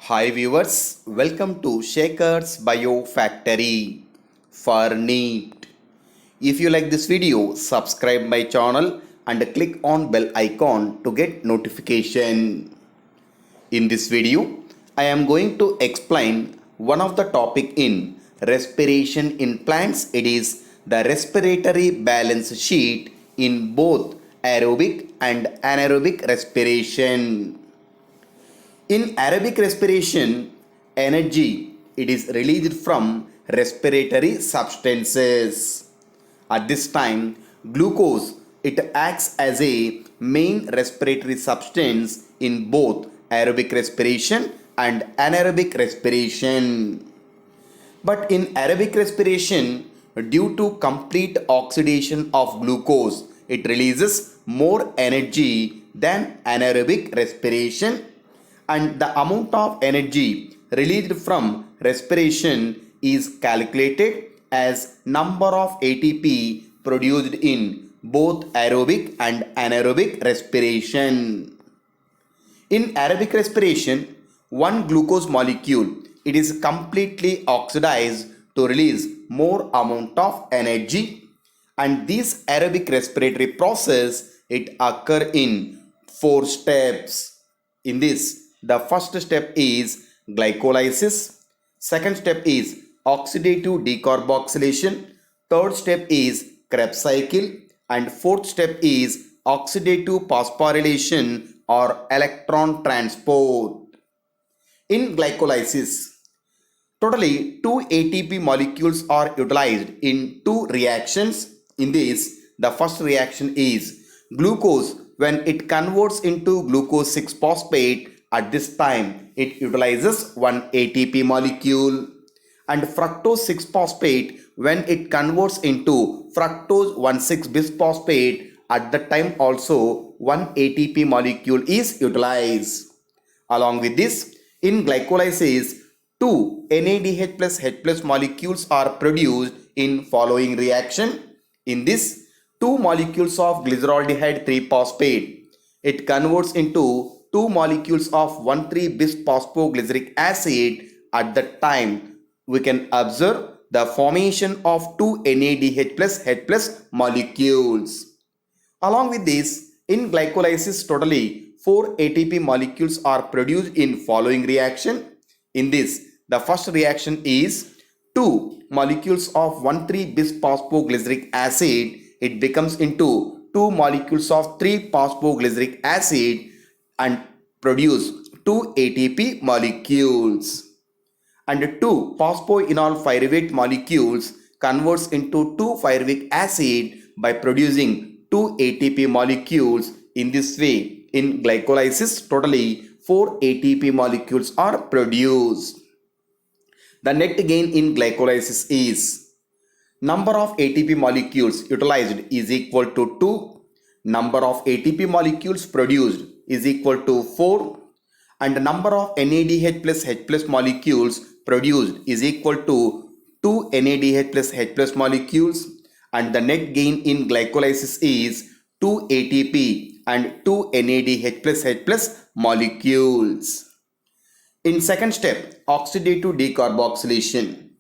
Hi viewers, welcome to Shaker's Bio Factory for NEET. If you like this video, subscribe my channel and click on bell icon to get notification. In this video, I am going to explain one of the topic in respiration in plants. It is the respiratory balance sheet in both aerobic and anaerobic respiration. In aerobic respiration, energy it is released from respiratory substances. At this time, glucose it acts as a main respiratory substance in both aerobic respiration and anaerobic respiration. But in aerobic respiration, due to complete oxidation of glucose, it releases more energy than anaerobic respiration, and the amount of energy released from respiration is calculated as number of ATP produced in both aerobic and anaerobic respiration. In aerobic respiration, one glucose molecule it is completely oxidized to release more amount of energy, and this aerobic respiratory process it occur in four steps. In this, the first step is glycolysis, second step is oxidative decarboxylation, third step is Krebs cycle, and fourth step is oxidative phosphorylation or electron transport. In glycolysis, totally two ATP molecules are utilized in two reactions. In this, the first reaction is glucose when it converts into glucose 6 phosphate. At this time, it utilizes one ATP molecule, and fructose 6 phosphate when it converts into fructose 1,6 bisphosphate. At that time also one ATP molecule is utilized. Along with this, in glycolysis, two NADH plus H plus molecules are produced in following reaction. In this, two molecules of glyceraldehyde 3-phosphate. It converts into two molecules of 1,3-bisphosphoglyceric acid. At that time, we can observe the formation of two NADH plus H plus molecules. Along with this, in glycolysis totally 4 ATP molecules are produced in following reaction. In this, the first reaction is 2 molecules of 1,3-bisphosphoglyceric acid. It becomes into 2 molecules of 3-phosphoglyceric acid and produce 2 ATP molecules. And 2 phosphoenol pyruvate molecules converts into 2 pyruvic acid by producing 2 ATP molecules. In this way, in glycolysis, totally 4 ATP molecules are produced. The net gain in glycolysis is number of ATP molecules utilized is equal to 2, number of ATP molecules produced is equal to 4, and the number of NADH plus H plus molecules produced is equal to 2 NADH plus H plus molecules, and the net gain in glycolysis is 2 ATP and 2 NADH plus H plus molecules. In second step, oxidative decarboxylation.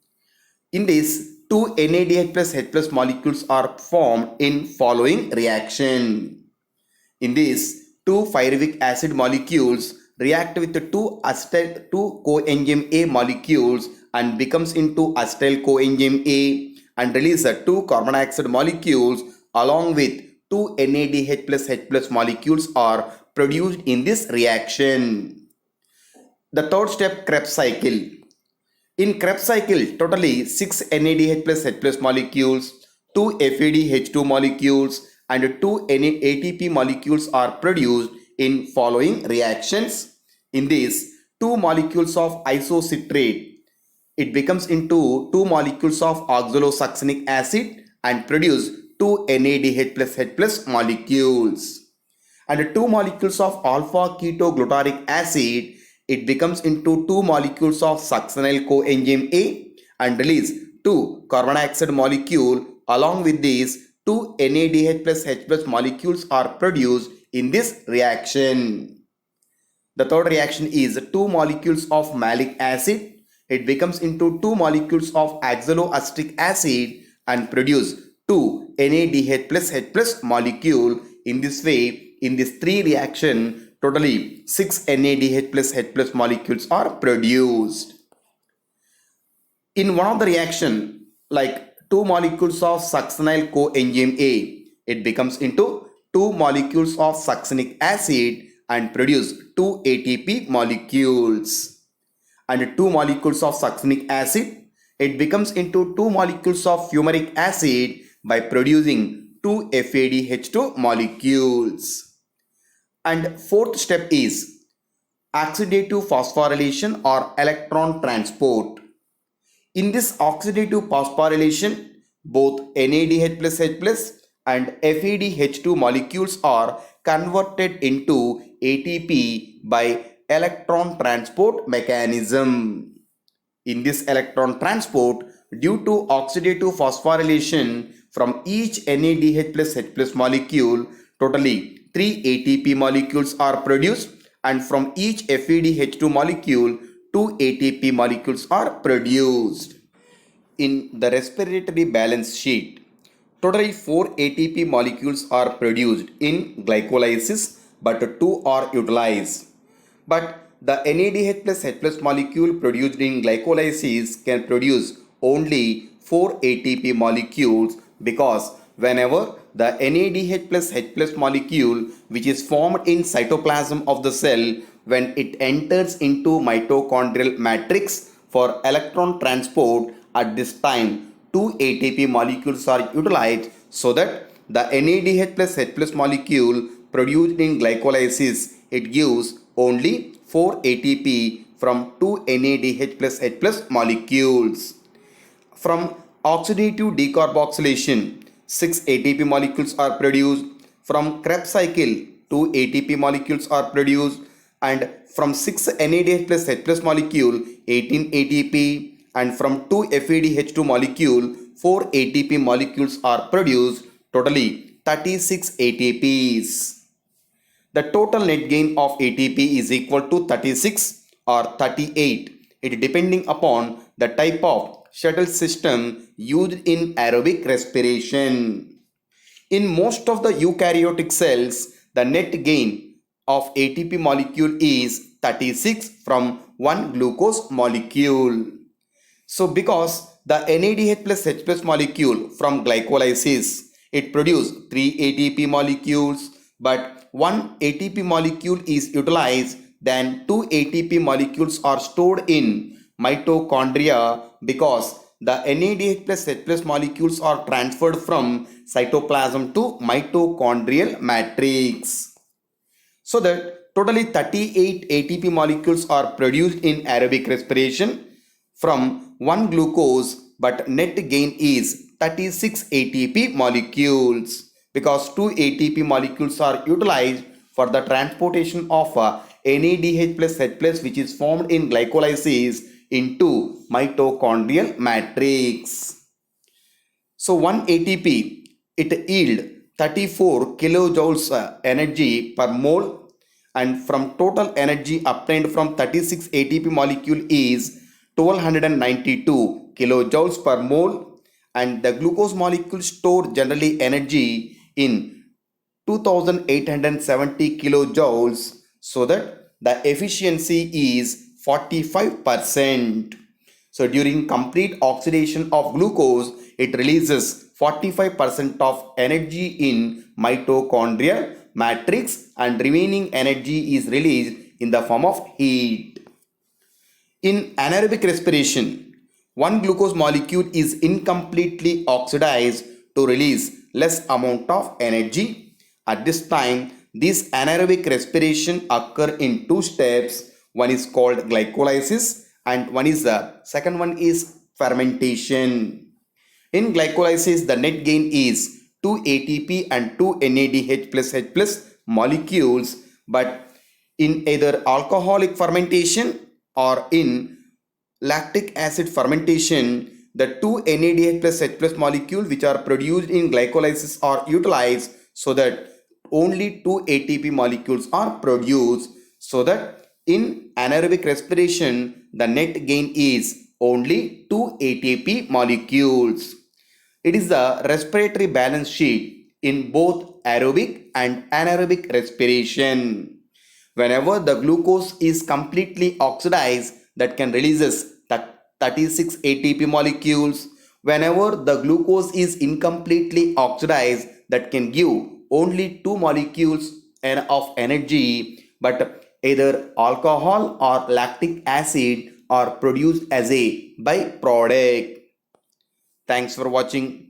In this, two NADH plus H plus molecules are formed in following reaction. In this, two pyruvic acid molecules react with the two coenzyme A molecules and becomes into acetyl coenzyme A and release the 2 carbon dioxide molecules along with 2 NADH plus H plus molecules are produced in this reaction. The third step, Krebs cycle. In Krebs cycle, totally 6 NADH plus H plus molecules, 2 FADH2 molecules and 2 ATP molecules are produced in following reactions. In this, 2 molecules of isocitrate it becomes into 2 molecules of oxalosuccinic acid and produce 2 NADH plus H plus molecules. And 2 molecules of alpha ketoglutaric acid it becomes into 2 molecules of succinyl coenzyme A and release 2 carbon dioxide molecule. Along with these, 2 NADH plus H plus molecules are produced in this reaction. The third reaction is 2 molecules of malic acid. It becomes into 2 molecules of oxaloacetic acid and produce 2 NADH plus H plus molecule. In this way, in this 3 reaction, totally 6 NADH plus H plus molecules are produced. In one of the reaction, like 2 molecules of succinyl coenzyme A, it becomes into 2 molecules of succinic acid and produce 2 ATP molecules. And 2 molecules of succinic acid, it becomes into 2 molecules of fumaric acid by producing 2 FADH2 molecules. And fourth step is oxidative phosphorylation or electron transport. In this oxidative phosphorylation, both NADH plus H plus and FADH2 molecules are converted into ATP by electron transport mechanism. In this electron transport, due to oxidative phosphorylation from each NADH plus H plus molecule, totally 3 ATP molecules are produced, and from each FADH2 molecule, 2 ATP molecules are produced. In the respiratory balance sheet, totally 4 ATP molecules are produced in glycolysis, but 2 are utilized. But the NADH plus H plus molecule produced in glycolysis can produce only 4 ATP molecules, because whenever the NADH plus H plus molecule which is formed in cytoplasm of the cell, when it enters into mitochondrial matrix for electron transport, at this time 2 ATP molecules are utilized, so that the NADH plus H plus molecule produced in glycolysis, it gives only 4 ATP from 2 NADH plus H plus molecules. From oxidative decarboxylation, 6 ATP molecules are produced. From Krebs cycle, 2 ATP molecules are produced. And from 6 NADH plus H plus molecule, 18 ATP. And from 2 FADH2 molecule, 4 ATP molecules are produced. Totally 36 ATPs. The total net gain of ATP is equal to 36 or 38, it depending upon the type of shuttle system used in aerobic respiration. In most of the eukaryotic cells, the net gain of ATP molecule is 36 from 1 glucose molecule. So because the NADH plus H plus molecule from glycolysis, it produces 3 ATP molecules, but 1 ATP molecule is utilized, then 2 ATP molecules are stored in mitochondria, because the NADH plus H plus molecules are transferred from cytoplasm to mitochondrial matrix. So that totally 38 ATP molecules are produced in aerobic respiration from 1 glucose, but net gain is 36 ATP molecules, because 2 ATP molecules are utilized for the transportation of NADH plus H plus which is formed in glycolysis into mitochondrial matrix. So 1 ATP, it yield 34 kilojoules energy per mole, and from total energy obtained from 36 ATP molecule is 1292 kilojoules per mole, and the glucose molecule store generally energy in 2870 kilojoules, so that the efficiency is 45%. So during complete oxidation of glucose, it releases 45% of energy in mitochondrial matrix, and remaining energy is released in the form of heat. In anaerobic respiration, 1 glucose molecule is incompletely oxidized to release less amount of energy. At this time, this anaerobic respiration occur in 2 steps. One is called glycolysis, and second one is fermentation. In glycolysis, the net gain is 2 ATP and 2 NADH plus H plus molecules, but in either alcoholic fermentation or in lactic acid fermentation, the 2 NADH plus H plus molecules which are produced in glycolysis are utilized, so that only 2 ATP molecules are produced, so that In anaerobic respiration, the net gain is only 2 ATP molecules. It is the respiratory balance sheet in both aerobic and anaerobic respiration. Whenever the glucose is completely oxidized, that can releases 36 ATP molecules. Whenever the glucose is incompletely oxidized, that can give only 2 molecules of energy, but either alcohol or lactic acid are produced as a byproduct. Thanks for watching.